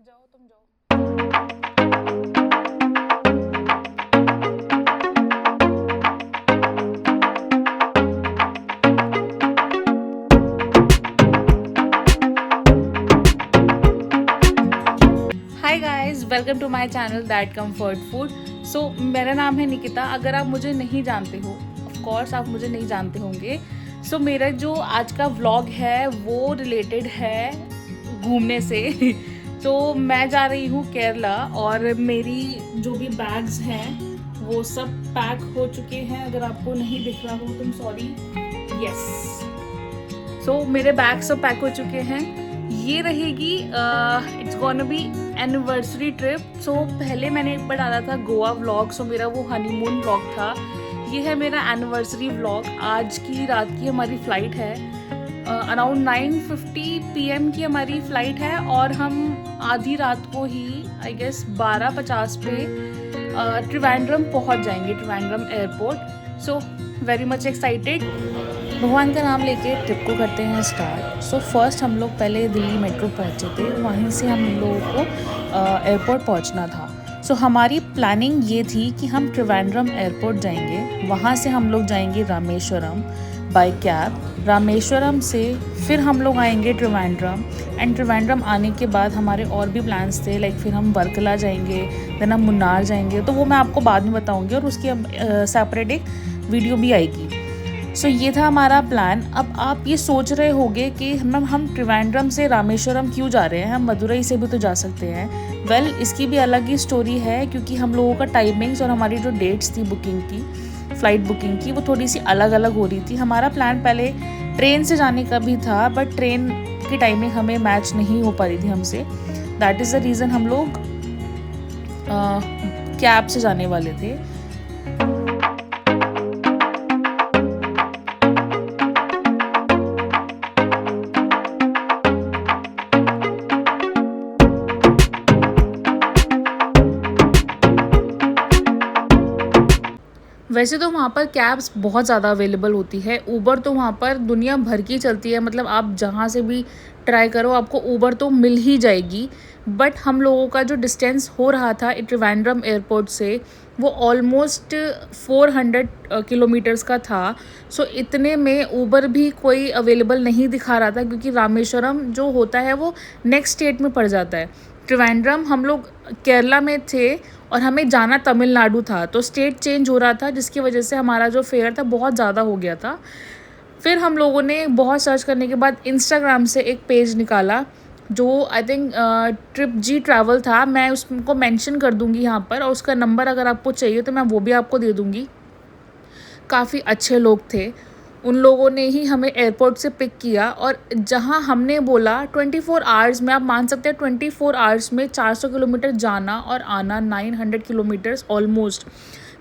जाओ तुम जाओ। Hi guys, welcome to my channel that comfort food. So मेरा नाम है निकिता। अगर आप मुझे नहीं जानते हो, ऑफ कोर्स आप मुझे नहीं जानते होंगे। सो मेरा जो आज का व्लॉग है वो रिलेटेड है घूमने से। तो मैं जा रही हूँ केरला और मेरी जो भी बैग्स हैं वो सब पैक हो चुके हैं। अगर आपको नहीं दिख रहा हो तो सॉरी। यस, सो मेरे बैग सब पैक हो चुके हैं। ये रहेगी it's gonna be anniversary trip. So पहले मैंने एक बार डाला था गोवा व्लॉग, सो मेरा वो हनीमून व्लॉग था। ये है मेरा एनिवर्सरी व्लॉग। आज की रात की हमारी फ़्लाइट है, अराउंड 9:50 PM की हमारी फ़्लाइट है और हम आधी रात को ही आई गेस 12:50 पे त्रिवेंद्रम पहुंच जाएंगे, Trivandrum airport. So very much excited. भगवान का नाम लेके ट्रिप को करते हैं स्टार्ट। सो फर्स्ट हम लोग पहले दिल्ली मेट्रो पहुंचे थे, वहीं से हम लोगों को एयरपोर्ट पहुंचना था। सो हमारी प्लानिंग ये थी कि हम त्रिवेंद्रम एयरपोर्ट जाएंगे, वहाँ से हम लोग जाएंगे रामेश्वरम बाय कैब। रामेश्वरम से फिर हम लोग आएंगे त्रिवेंद्रम, एंड त्रिवेंद्रम आने के बाद हमारे और भी प्लान्स थे, लाइक फिर हम वर्कला जाएंगे, देन हम मुन्नार जाएंगे। तो वो मैं आपको बाद में बताऊँगी और उसकी सेपरेट एक वीडियो भी आएगी। सो ये था हमारा प्लान। अब आप ये सोच रहे होंगे कि हम त्रिवेंद्रम से रामेश्वरम क्यों जा रहे हैं, हम मदुरई से भी तो जा सकते हैं। वेल, इसकी भी अलग ही स्टोरी है, क्योंकि हम लोगों का टाइमिंग्स और हमारी जो डेट्स थी बुकिंग की, फ़्लाइट बुकिंग की, वो थोड़ी सी अलग अलग हो रही थी। हमारा प्लान पहले ट्रेन से जाने का भी था, बट ट्रेन की टाइमिंग हमें मैच नहीं हो पा रही थी हमसे। दैट इज़ द रीज़न हम लोग कैब से जाने वाले थे। वैसे तो वहाँ पर कैब्स बहुत ज़्यादा अवेलेबल होती है। ऊबर तो वहाँ पर दुनिया भर की चलती है, मतलब आप जहाँ से भी ट्राई करो आपको ऊबर तो मिल ही जाएगी। बट हम लोगों का जो डिस्टेंस हो रहा था त्रिवेंद्रम एयरपोर्ट से, वो ऑलमोस्ट 400 किलोमीटर्स का था। सो इतने में ऊबर भी कोई अवेलेबल नहीं दिखा रहा था, क्योंकि रामेश्वरम जो होता है वो नेक्स्ट स्टेट में पड़ जाता है। त्रिवेंद्रम हम लोग केरला में थे और हमें जाना तमिलनाडु था, तो स्टेट चेंज हो रहा था, जिसकी वजह से हमारा जो फेयर था बहुत ज़्यादा हो गया था। फिर हम लोगों ने बहुत सर्च करने के बाद इंस्टाग्राम से एक पेज निकाला जो आई थिंक ट्रिप जी ट्रैवल था। मैं उसको मेंशन कर दूंगी यहाँ पर, और उसका नंबर अगर आपको चाहिए तो मैं वो भी आपको दे दूंगी। काफ़ी अच्छे लोग थे, उन लोगों ने ही हमें एयरपोर्ट से पिक किया। और जहां हमने बोला 24 आवर्स में, आप मान सकते हैं 24 आवर्स में 400 किलोमीटर जाना और आना, 900 किलोमीटर्स ऑलमोस्ट,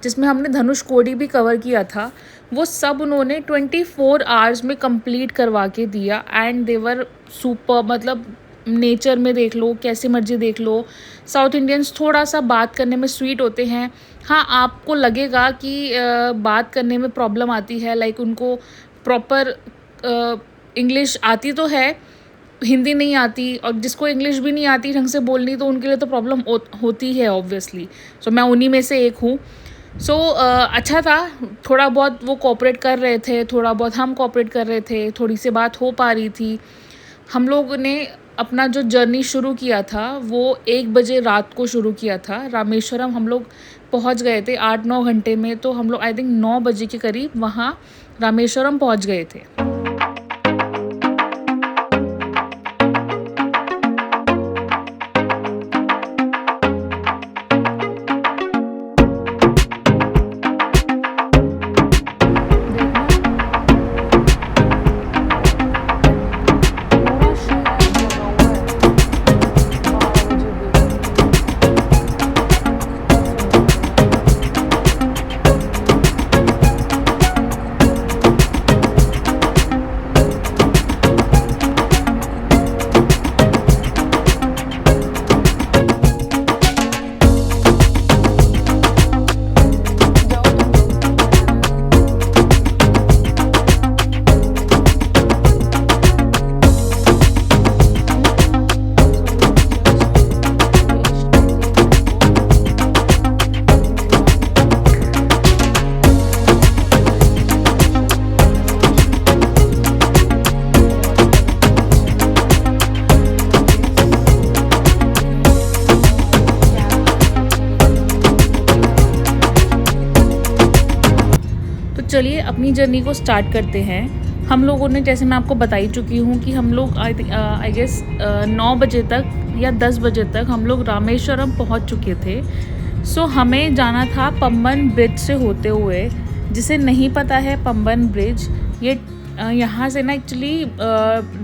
जिसमें हमने धनुषकोडी भी कवर किया था, वो सब उन्होंने 24 आवर्स में कंप्लीट करवा के दिया। एंड देवर सुपर, मतलब नेचर में देख लो, कैसे मर्जी देख लो। साउथ इंडियंस थोड़ा सा बात करने में स्वीट होते हैं। हाँ, आपको लगेगा कि बात करने में प्रॉब्लम आती है, लाइक उनको प्रॉपर इंग्लिश आती तो है, हिंदी नहीं आती, और जिसको इंग्लिश भी नहीं आती ढंग से बोलनी, तो उनके लिए तो प्रॉब्लम होती है ऑब्वियसली। सो मैं उन्हीं में से एक हूँ। सो अच्छा था, थोड़ा बहुत वो कोऑपरेट कर रहे थे, थोड़ा बहुत हम कोऑपरेट कर रहे थे, थोड़ी सी बात हो पा रही थी। हम लोग ने अपना जो जर्नी शुरू किया था वो 1 बजे रात को शुरू किया था। रामेश्वरम हम लोग पहुंच गए थे 8-9 घंटे में, तो हम लोग आई थिंक 9 बजे के करीब वहाँ रामेश्वरम पहुंच गए थे। चलिए अपनी जर्नी को स्टार्ट करते हैं। हम लोगों ने, जैसे मैं आपको बता ही चुकी हूँ कि हम लोग आई गेस 9 बजे तक या 10 बजे तक हम लोग रामेश्वरम पहुँच चुके थे। सो हमें जाना था पंबन ब्रिज से होते हुए। जिसे नहीं पता है, पंबन ब्रिज ये यहाँ से ना एक्चुअली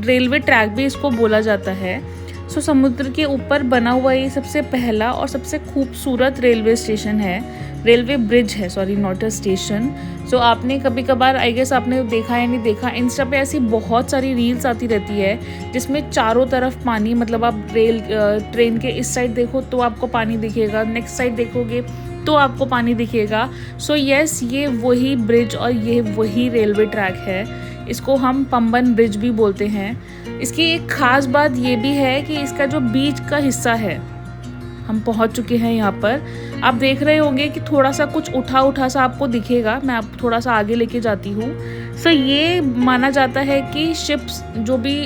रेलवे ट्रैक भी इसको बोला जाता है। सो समुद्र के ऊपर बना हुआ ये सबसे पहला और सबसे खूबसूरत रेलवे स्टेशन है, रेलवे ब्रिज है, सॉरी नॉट अ स्टेशन। सो आपने कभी कभार आई गेस आपने देखा या नहीं देखा, इंस्टा पे ऐसी बहुत सारी रील्स आती रहती है जिसमें चारों तरफ पानी, मतलब आप ट्रेन के इस साइड देखो तो आपको पानी दिखेगा, नेक्स्ट साइड देखोगे तो आपको पानी दिखेगा। सो यस, ये वही ब्रिज और ये वही रेलवे ट्रैक है। इसको हम पंबन ब्रिज भी बोलते हैं। इसकी एक ख़ास बात ये भी है कि इसका जो बीच का हिस्सा है, हम पहुंच चुके हैं यहाँ पर। आप देख रहे होंगे कि थोड़ा सा कुछ उठा उठा सा आपको दिखेगा। मैं आप थोड़ा सा आगे लेके जाती हूँ। सो ये माना जाता है कि शिप्स, जो भी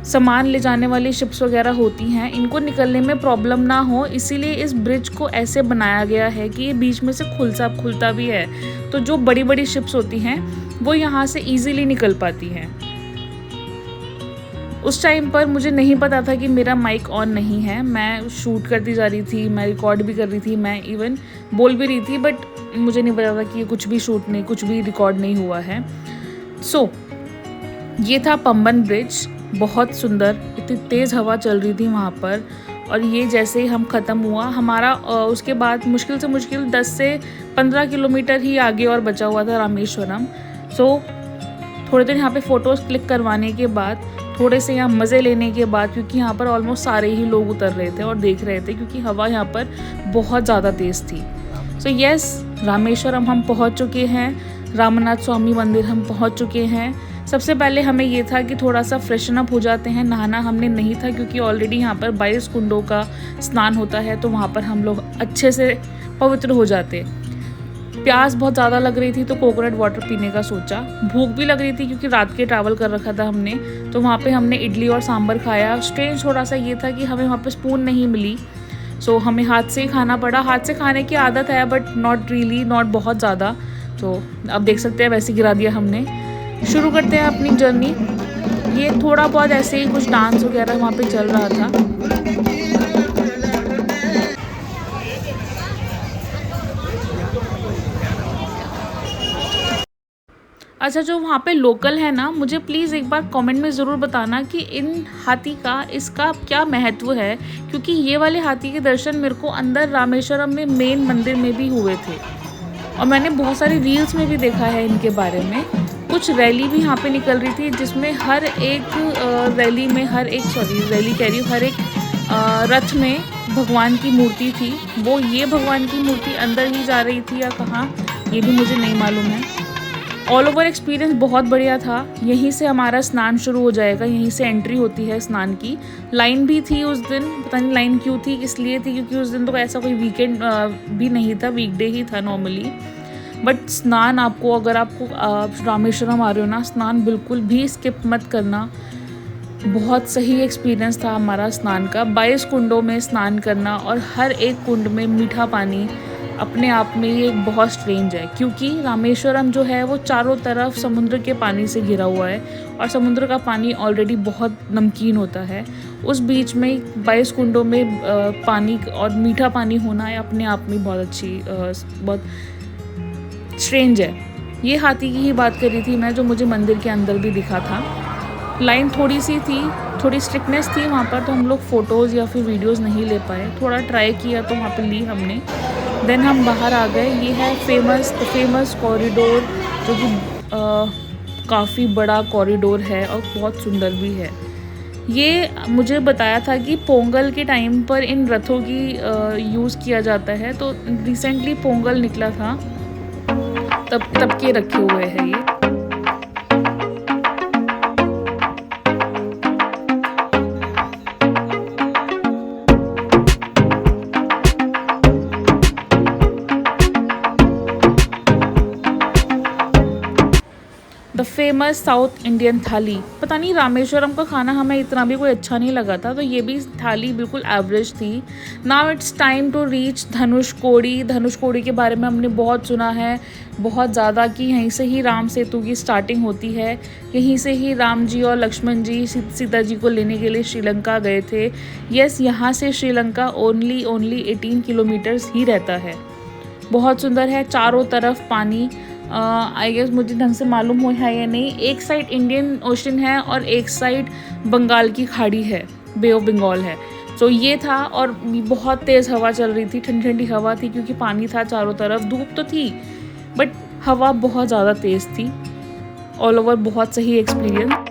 सामान ले जाने वाली शिप्स वगैरह होती हैं, इनको निकलने में प्रॉब्लम ना हो, इसीलिए इस ब्रिज को ऐसे बनाया गया है कि ये बीच में से खुलता भी है। तो जो बड़ी बड़ी शिप्स होती हैं वो यहाँ से इजीली निकल पाती हैं। उस टाइम पर मुझे नहीं पता था कि मेरा माइक ऑन नहीं है। मैं शूट करती जा रही थी, मैं रिकॉर्ड भी कर रही थी, मैं इवन बोल भी रही थी, बट मुझे नहीं पता था कि ये कुछ भी शूट नहीं, कुछ भी रिकॉर्ड नहीं हुआ है। सो ये था पंबन ब्रिज, बहुत सुंदर, इतनी तेज़ हवा चल रही थी वहाँ पर। और ये जैसे ही हम ख़त्म हुआ हमारा, उसके बाद मुश्किल से मुश्किल 10 से 15 किलोमीटर ही आगे और बचा हुआ था रामेश्वरम। सो थोड़ी देर यहाँ पे फ़ोटोज़ क्लिक करवाने के बाद, थोड़े से यहाँ मज़े लेने के बाद, क्योंकि यहाँ पर ऑलमोस्ट सारे ही लोग उतर रहे थे और देख रहे थे क्योंकि हवा यहाँ पर बहुत ज़्यादा तेज़ थी। सो यस, रामेश्वरम हम पहुँच चुके हैं, रामनाथ स्वामी मंदिर हम पहुँच चुके हैं। सबसे पहले हमें ये था कि थोड़ा सा फ्रेशन अप हो जाते हैं। नहाना हमने नहीं था क्योंकि ऑलरेडी यहाँ पर 22 कुंडों का स्नान होता है, तो वहाँ पर हम लोग अच्छे से पवित्र हो जाते। प्यास बहुत ज़्यादा लग रही थी तो कोकोनट वाटर पीने का सोचा। भूख भी लग रही थी क्योंकि रात के ट्रैवल कर रखा था हमने, तो वहाँ पे हमने इडली और सांभर खाया। स्ट्रेंज थोड़ा सा ये था कि हमें वहाँ पे स्पून नहीं मिली, सो हमें हाथ से ही खाना पड़ा। हाथ से खाने की आदत है बट नॉट रियली, नॉट बहुत ज़्यादा। तो अब देख सकते हैं वैसे गिरा दिया हमने। शुरू करते हैं अपनी जर्नी। ये थोड़ा बहुत ऐसे ही कुछ डांस वगैरह वहाँ पे चल रहा था। अच्छा, जो वहाँ पे लोकल है ना, मुझे प्लीज़ एक बार कमेंट में ज़रूर बताना कि इन हाथी का, इसका क्या महत्व है, क्योंकि ये वाले हाथी के दर्शन मेरे को अंदर रामेश्वरम में मेन मंदिर में भी हुए थे और मैंने बहुत सारी रील्स में भी देखा है इनके बारे में। कुछ रैली भी यहाँ पे निकल रही थी जिसमें हर एक रैली में, हर एक रथ में भगवान की मूर्ति थी। वो ये भगवान की मूर्ति अंदर ही जा रही थी या कहाँ, ये भी मुझे नहीं मालूम है। ऑल ओवर एक्सपीरियंस बहुत बढ़िया था। यहीं से हमारा स्नान शुरू हो जाएगा, यहीं से एंट्री होती है स्नान की। लाइन भी थी उस दिन, पता नहीं लाइन क्यों थी, इसलिए थी क्योंकि उस दिन तो ऐसा कोई वीकेंड भी नहीं था, वीकडे ही था नॉर्मली। बट स्नान आपको, अगर आपको रामेश्वरम आ रहे हो ना, स्नान बिल्कुल भी स्किप मत करना। बहुत सही एक्सपीरियंस था हमारा स्नान का। 22 कुंडों में स्नान करना और हर एक कुंड में मीठा पानी, अपने आप में ये बहुत स्ट्रेंज है क्योंकि रामेश्वरम जो है वो चारों तरफ समुद्र के पानी से घिरा हुआ है और समुद्र का पानी ऑलरेडी बहुत नमकीन होता है। उस बीच में 22 कुंडों में पानी और मीठा पानी होना है अपने आप में बहुत अच्छी, बहुत स्ट्रेंज है। ये हाथी की ही बात कर रही थी मैं, जो मुझे मंदिर के अंदर भी दिखा था। लाइन थोड़ी सी थी, थोड़ी स्ट्रिक्टनेस थी वहाँ पर, तो हम लोग फ़ोटोज़ या फिर वीडियोज़ नहीं ले पाए। थोड़ा ट्राई किया तो वहाँ पे ली हमने। देन हम बाहर आ गए। ये है फेमस कॉरिडोर, जो कि काफ़ी बड़ा कॉरिडोर है और बहुत सुंदर भी है। ये मुझे बताया था कि पोंगल के टाइम पर इन रथों की यूज़ किया जाता है, तो रिसेंटली पोंगल निकला था, तब के रखे हुए हैं ये। द फेमस साउथ इंडियन थाली। पता नहीं रामेश्वरम का खाना हमें इतना भी कोई अच्छा नहीं लगा था, तो ये भी थाली बिल्कुल एवरेज थी। Now it's time to reach Dhanushkodi. Dhanushkodi के बारे में हमने बहुत सुना है, बहुत ज़्यादा, कि यहीं से ही राम सेतु की स्टार्टिंग होती है। यहीं से ही राम जी और लक्ष्मण जी सीता जी को लेने के लिए श्रीलंका गए थे। यस, यहाँ से श्रीलंका ओनली 18 किलोमीटर्स ही रहता है। बहुत सुंदर है, चारों तरफ पानी। आई गेस मुझे ढंग से मालूम हो है या नहीं, एक साइड इंडियन ओशन है और एक साइड बंगाल की खाड़ी है, बे ऑफ बंगाल है। सो ये था, और बहुत तेज़ हवा चल रही थी, ठंडी ठंडी हवा थी, क्योंकि पानी था चारों तरफ। धूप तो थी बट हवा बहुत ज़्यादा तेज़ थी। ऑल ओवर बहुत सही एक्सपीरियंस।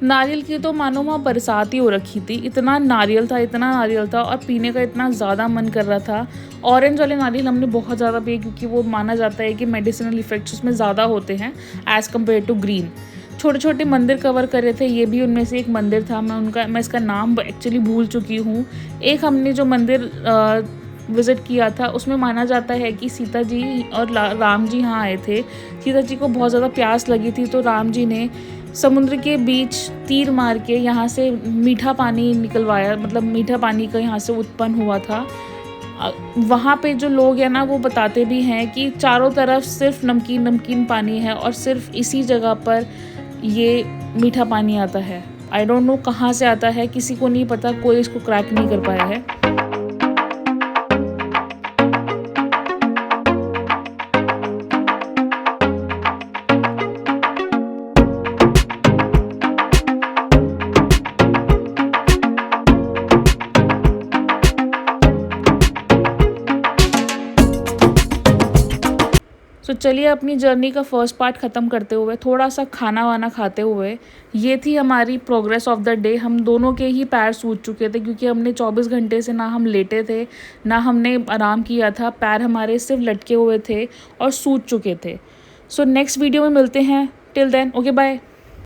नारियल की तो मानो वहाँ बरसात ही हो रखी थी, इतना नारियल था, इतना नारियल था, और पीने का इतना ज़्यादा मन कर रहा था। ऑरेंज वाले नारियल हमने बहुत ज़्यादा पिए, क्योंकि वो माना जाता है कि मेडिसिनल इफ़ेक्ट्स उसमें ज़्यादा होते हैं एज़ कम्पेयर टू ग्रीन। छोटे छोटे मंदिर कवर कर रहे थे, ये भी उनमें से एक मंदिर था। मैं इसका नाम एक्चुअली भूल चुकी हूँ। एक हमने जो मंदिर विज़िट किया था, उसमें माना जाता है कि सीता जी और राम जी यहाँ आए थे। सीता जी को बहुत ज़्यादा प्यास लगी थी, तो राम जी ने समुद्र के बीच तीर मार के यहाँ से मीठा पानी निकलवाया, मतलब मीठा पानी का यहाँ से उत्पन्न हुआ था। वहाँ पे जो लोग हैं ना, वो बताते भी हैं कि चारों तरफ सिर्फ नमकीन नमकीन पानी है, और सिर्फ इसी जगह पर ये मीठा पानी आता है। आई डोंट नो कहाँ से आता है, किसी को नहीं पता, कोई इसको क्रैक नहीं कर पाया है। तो चलिए अपनी जर्नी का फर्स्ट पार्ट ख़त्म करते हुए, थोड़ा सा खाना वाना खाते हुए, ये थी हमारी प्रोग्रेस ऑफ द डे। हम दोनों के ही पैर सूज चुके थे, क्योंकि हमने 24 घंटे से ना हम लेटे थे ना हमने आराम किया था। पैर हमारे सिर्फ लटके हुए थे और सूज चुके थे। सो नेक्स्ट वीडियो में मिलते हैं। Till then, okay bye.